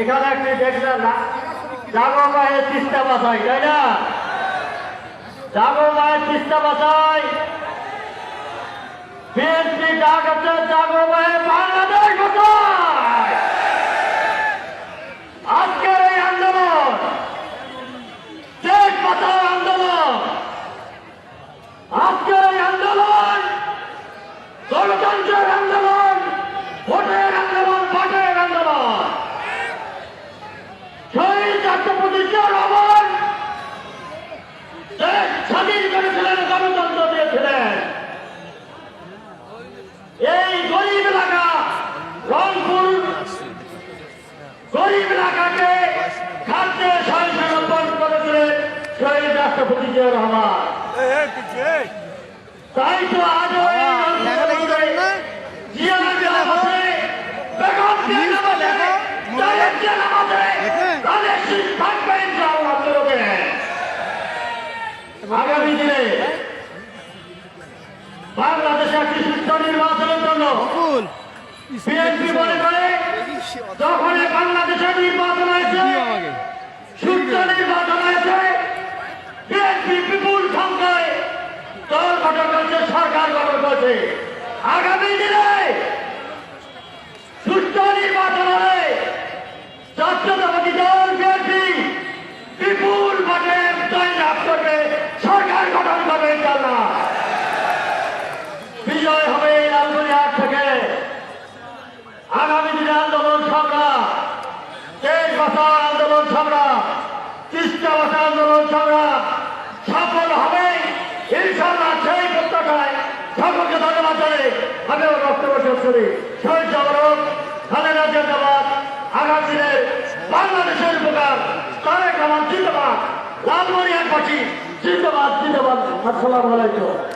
এখানে একটি দেখলেন না জাগো মায়ের তিস্তা বাঁচাই, তাই না? জাগো মায়ের তিস্তা বাঁচাই। বিএনপি ডাক আছে জাগো মায়ের বাংলাদেশ বাঁচাই। আজকের এই আন্দোলন দেশ বাঁচাও আন্দোলন। আজকের এই আন্দোলন গণতন্ত্রের আন্দোলন, ভোটের আন্দোলন, ভোটের আন্দোলন। শহীদ রাষ্ট্রপতি জিয়াউর রহমান দেশ স্বাধীন করেছিলেন, গণতন্ত্র দিয়েছিলেন। এই গরিব এলাকা রংপুর গরিব এলাকাকে খাদ্যে স্বয়ংসম্পন্ন করেছিলেন শহীদ রাষ্ট্রপতি জিয়াউর রহমান। তাই তো আজও আগামী দিনে বাংলাদেশে একটি সুস্থ নির্বাচনের জন্য বিএনপি মনে করে যখনই বাংলাদেশের নির্বাচন হয়েছে, সুস্থ নির্বাচন হয়েছে, বিএনপি বিপুল সংখ্যায় দল গঠন করছে, সরকার গঠন করছে। আগামী দিনে সুস্থ নির্বাচন হলে জাতীয়তাবাদী দল বিএনপি বিপুল ভোটে জয়লাভ করবে, সরকার গঠন করবে ইনশাআল্লাহ। বিজয় হবে লালমনিরহাট থেকে। আগামী দিনে আন্দোলন সংগ্রাম, দেশ বাঁচাও আন্দোলন সংগ্রাম, তিস্তা বাঁচাও আন্দোলন সংগ্রাম সফল হবে ইনশাআল্লাহ। সেই প্রত্যাশায় সকলকে ধন্যবাদ জানাই আমি বক্তব্য শেষ করি। শহীদ জওয়ান খালেদা জিন্দাবাদ। আগামী দিনে বাংলাদেশের উপকার তারেক রহমান জিন্দাবাদ। লালমনিরহাটবাসী জিন্দাবাদ, জিন্দাবাদ। আসসালামু আলাইকুম।